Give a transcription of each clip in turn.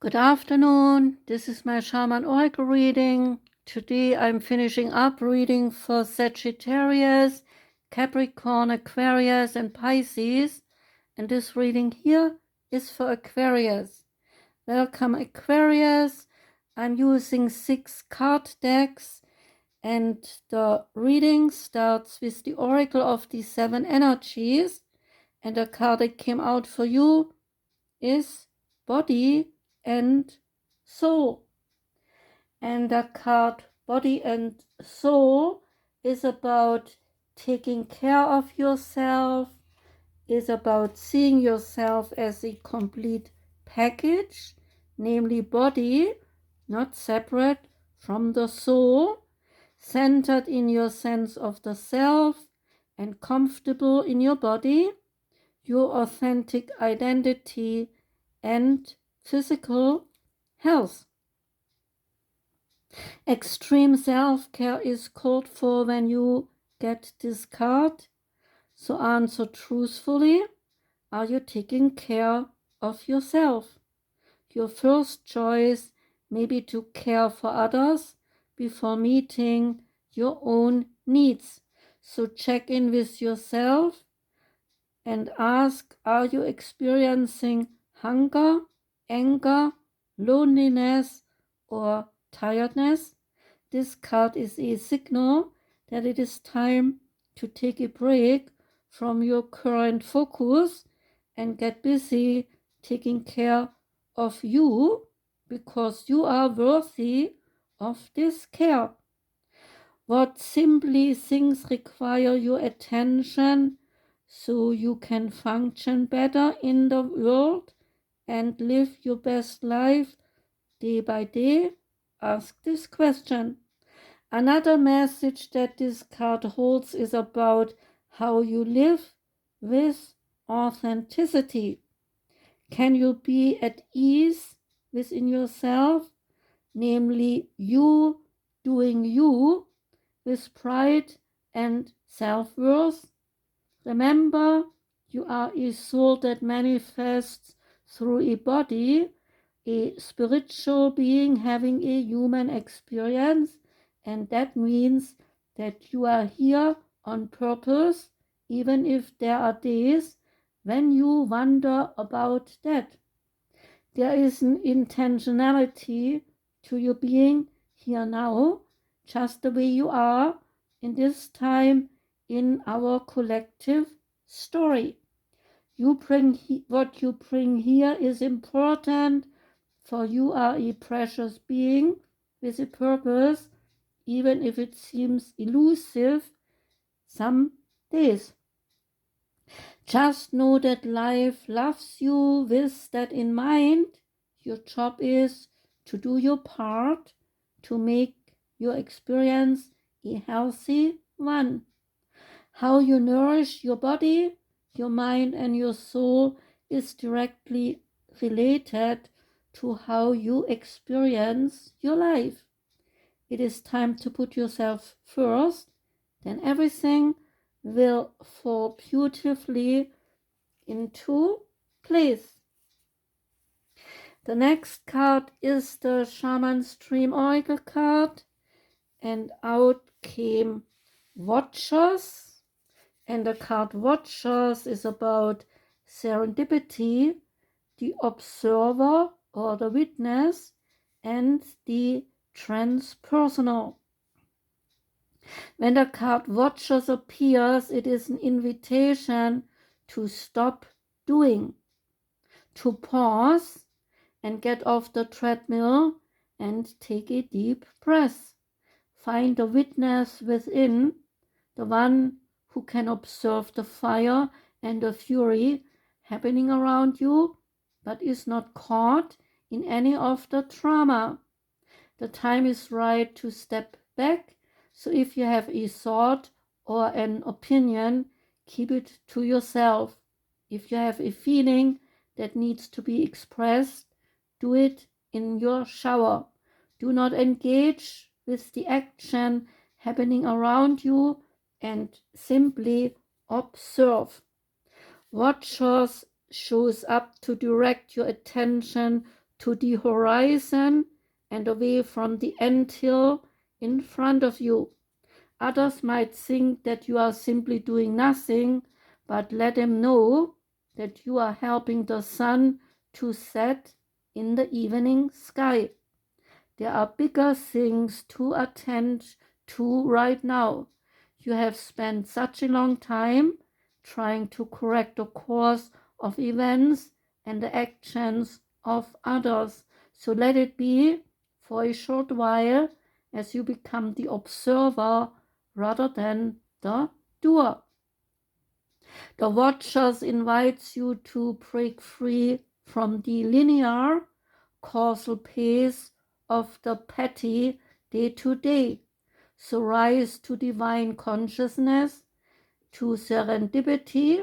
Good afternoon, this is my Shaman Oracle reading. Today I'm finishing up reading for Sagittarius, Capricorn, Aquarius and Pisces. And this reading here is for Aquarius. Welcome Aquarius. I'm using 6 card decks and the reading starts with the Oracle of the 7 energies. And the card that came out for you is Body and Soul. And the card Body and Soul is about taking care of yourself, is about seeing yourself as a complete package, namely body, not separate from the soul, centered in your sense of the self and comfortable in your body, your authentic identity and physical health. Extreme self-care is called for when you get this card. So answer truthfully, are you taking care of yourself? Your first choice may be to care for others before meeting your own needs. So check in with yourself and ask, are you experiencing hunger, anger, loneliness, or tiredness? This card is a signal that it is time to take a break from your current focus and get busy taking care of you, because you are worthy of this care. What simply things require your attention so you can function better in the world and live your best life day by day? Ask this question. Another message that this card holds is about how you live with authenticity. Can you be at ease within yourself, namely you doing you with pride and self-worth? Remember, you are a soul that manifests through a body, a spiritual being having a human experience, and that means that you are here on purpose, even if there are days when you wonder about that. There is an intentionality to your being here now, just the way you are in this time in our collective story. What you bring here is important, for you are a precious being with a purpose, even if it seems elusive some days. Just know that life loves you. With that in mind, your job is to do your part to make your experience a healthy one. How you nourish your body, your mind, and your soul is directly related to how you experience your life. It is time to put yourself first, then everything will fall beautifully into place. The next card is the Shaman's Dream Oracle card, and out came Watchers. And the card Watchers is about serendipity, the observer or the witness, and the transpersonal. When the card Watchers appears, it is an invitation to stop doing, to pause and get off the treadmill and take a deep breath. Find the witness within, the one who can observe the fire and the fury happening around you, but is not caught in any of the drama. The time is right to step back. So if you have a thought or an opinion, keep it to yourself. If you have a feeling that needs to be expressed, do it in your shower. Do not engage with the action happening around you and simply observe. Watchers shows up to direct your attention to the horizon and away from the anthill in front of you. Others might think that you are simply doing nothing, but let them know that you are helping the sun to set in the evening sky. There are bigger things to attend to right now. You have spent such a long time trying to correct the course of events and the actions of others. So let it be for a short while as you become the observer rather than the doer. The Watchers invites you to break free from the linear causal pace of the petty day-to-day. So rise to divine consciousness, to serendipity,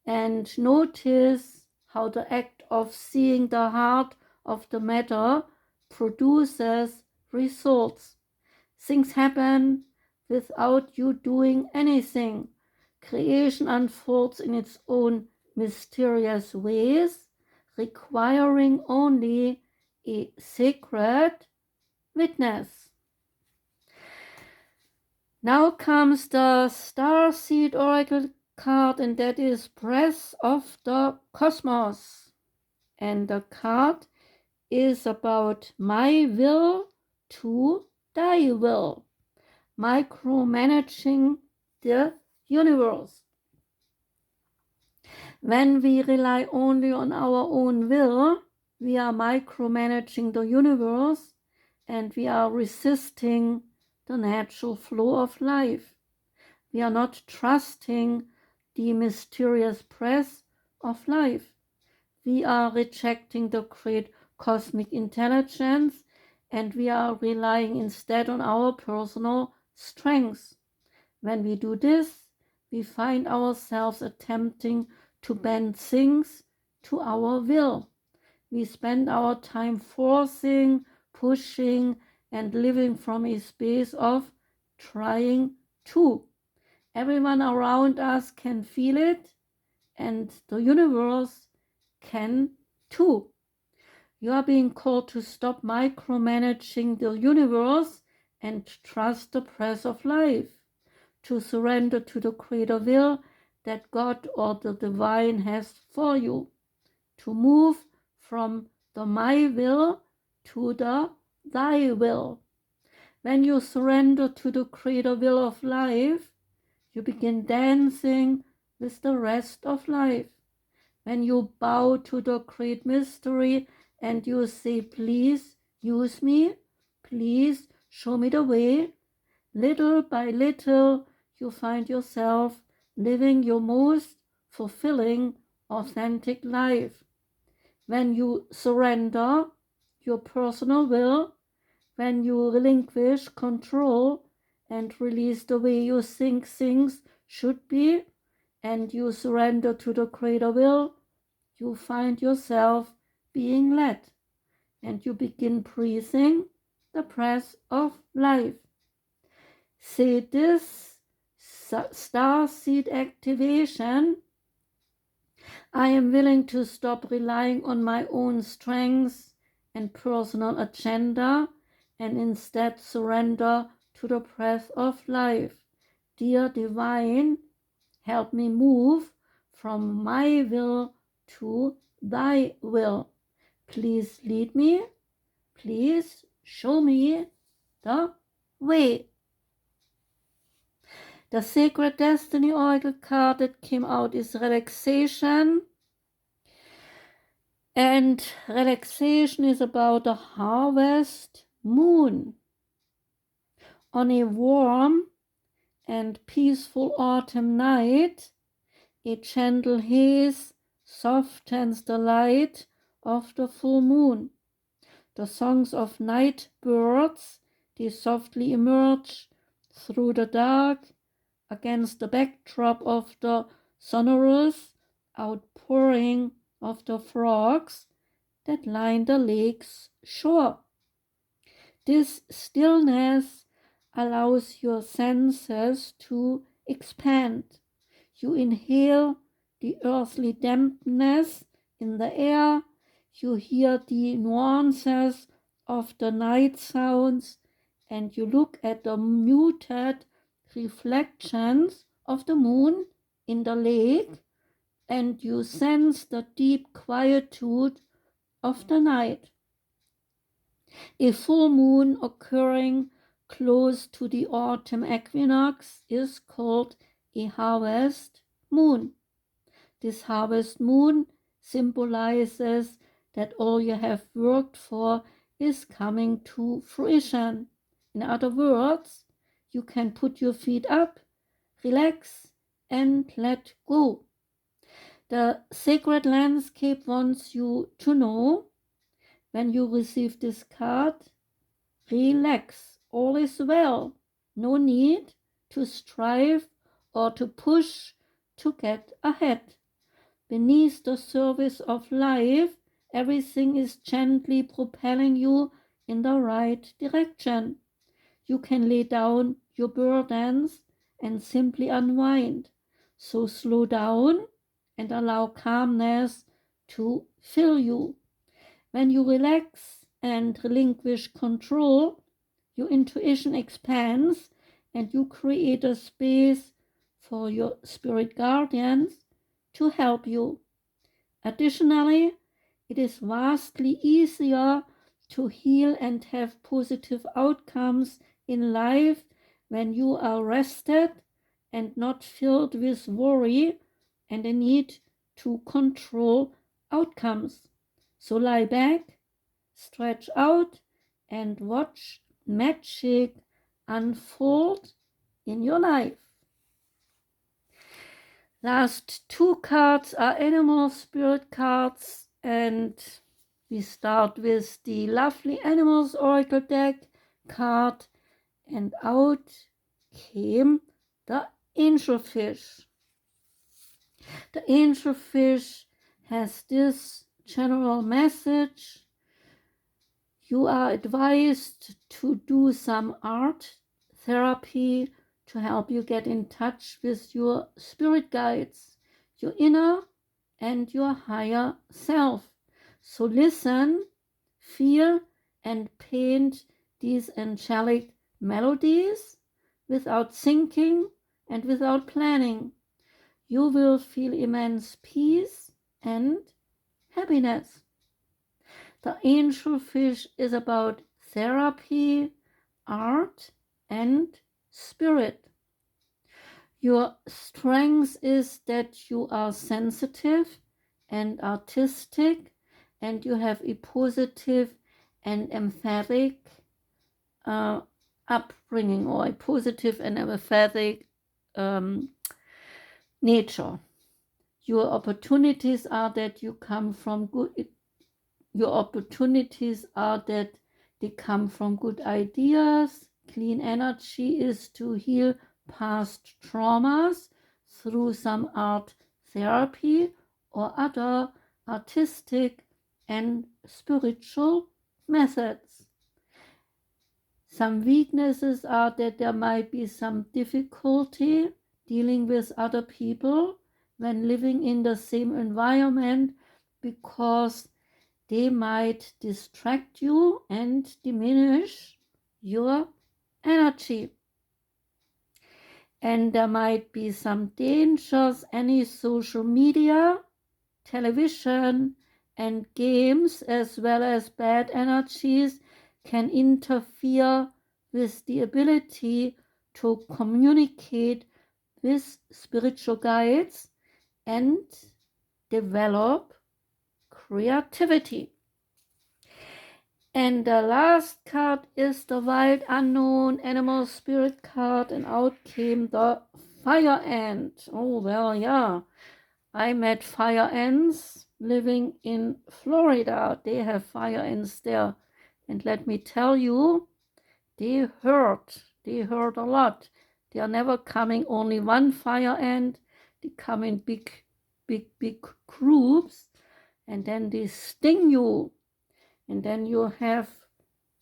and notice how the act of seeing the heart of the matter produces results. Things happen without you doing anything. Creation unfolds in its own mysterious ways, requiring only a sacred witness. Now comes the Starseed Oracle card, and that is Breath of the Cosmos. And the card is about my will to thy will, micromanaging the universe. When we rely only on our own will, we are micromanaging the universe and we are resisting the natural flow of life. We are not trusting the mysterious breath of life. We are rejecting the great cosmic intelligence and we are relying instead on our personal strengths. When we do this, we find ourselves attempting to bend things to our will. We spend our time forcing, pushing, and living from a space of trying to. Everyone around us can feel it, and the universe can too. You are being called to stop micromanaging the universe and trust the breath of life, to surrender to the greater will that God or the divine has for you, to move from the my will to the thy will. When you surrender to the greater will of life, you begin dancing with the rest of life. When you bow to the great mystery and you say, please use me, please show me the way, little by little you find yourself living your most fulfilling, authentic life. When you surrender your personal will, when you relinquish control and release the way you think things should be, and you surrender to the greater will, you find yourself being led, and you begin breathing the breath of life. Say this starseed activation: I am willing to stop relying on my own strengths and personal agenda and instead surrender to the breath of life. Dear Divine, help me move from my will to thy will. Please lead me. Please show me the way. The Sacred Destiny Oracle card that came out is Relaxation. And relaxation is about the harvest moon. On a warm and peaceful autumn night, a gentle haze softens the light of the full moon. The songs of night birds, they softly emerge through the dark against the backdrop of the sonorous outpouring of the frogs that line the lake's shore. This stillness allows your senses to expand. You inhale the earthly dampness in the air. You hear the nuances of the night sounds, and you look at the muted reflections of the moon in the lake, and you sense the deep quietude of the night. A full moon occurring close to the autumn equinox is called a harvest moon. This harvest moon symbolizes that all you have worked for is coming to fruition. In other words, you can put your feet up, relax, and let go. The sacred landscape wants you to know, when you receive this card, relax, all is well. No need to strive or to push to get ahead. Beneath the surface of life, everything is gently propelling you in the right direction. You can lay down your burdens and simply unwind. So slow down and allow calmness to fill you. When you relax and relinquish control, your intuition expands and you create a space for your spirit guardians to help you. Additionally, it is vastly easier to heal and have positive outcomes in life when you are rested and not filled with worry and a need to control outcomes. So lie back, stretch out, and watch magic unfold in your life. Last two cards are animal spirit cards, and we start with the lovely Animals Oracle deck card, and out came the Angelfish. The Angelfish has this general message: you are advised to do some art therapy to help you get in touch with your spirit guides, your inner and your higher self. So listen, feel, and paint these angelic melodies without thinking and without planning. You will feel immense peace and happiness. The Angelfish is about therapy, art, and spirit. Your strength is that you are sensitive and artistic, and you have a positive and emphatic upbringing, or a positive and emphatic nature. Your opportunities are that you come from good. Your opportunities are that they come from good ideas. Clean energy is to heal past traumas through some art therapy or other artistic and spiritual methods. Some weaknesses are that there might be some difficulty dealing with other people when living in the same environment, because they might distract you and diminish your energy. And there might be some dangers. Any social media, television, and games, as well as bad energies, can interfere with the ability to communicate with spiritual guides and develop creativity. And the last card is the Wild Unknown Animal Spirit card, and out came the Fire Ant. Oh, well, yeah. I met fire ants living in Florida. They have fire ants there. And let me tell you, they hurt. They hurt a lot. They are never coming only one fire ant. They come in big groups, and then they sting you. And then you have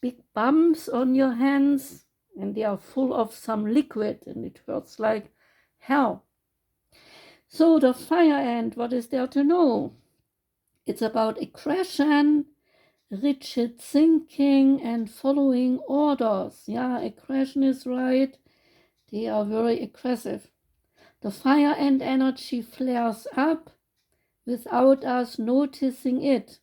big bumps on your hands, and they are full of some liquid, and it hurts like hell. So the fire ant, what is there to know? It's about aggression, rigid thinking, and following orders. Yeah, aggression is right. They are very aggressive. The fire and energy flares up without us noticing it.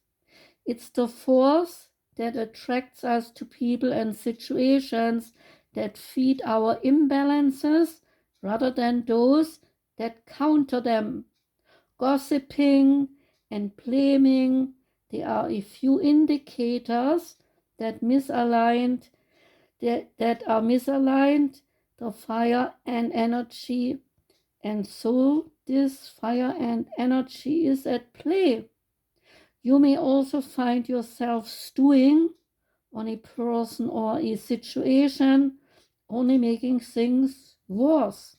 It's the force that attracts us to people and situations that feed our imbalances rather than those that counter them. Gossiping and blaming, there are a few indicators that are misaligned, the fire and energy, and so this fire and energy is at play. You may also find yourself stewing on a person or a situation, only making things worse.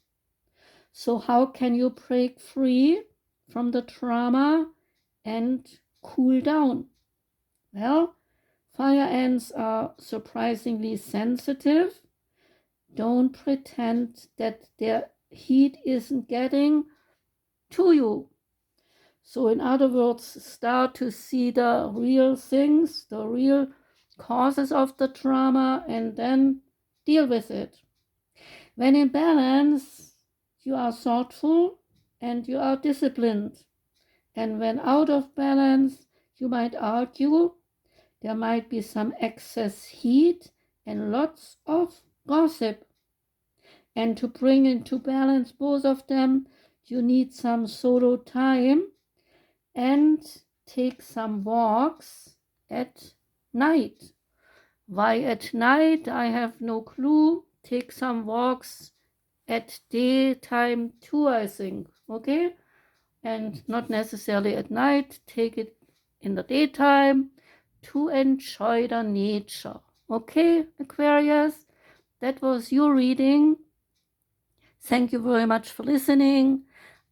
So how can you break free from the trauma and cool down? Well, fire ants are surprisingly sensitive. Don't pretend that their heat isn't getting to you. So in other words, start to see the real things, the real causes of the trauma, and then deal with it. When in balance, you are thoughtful and you are disciplined. And when out of balance, you might argue, there might be some excess heat and lots of gossip. And to bring into balance both of them, you need some solo time and take some walks at night. Why at night? I have no clue. Take some walks at daytime too, I think. Okay? And not necessarily at night. Take it in the daytime to enjoy the nature. Okay, Aquarius? That was your reading. Thank you very much for listening.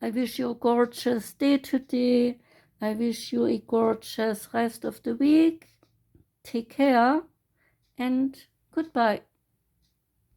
I wish you a gorgeous day today. I wish you a gorgeous rest of the week. Take care and goodbye.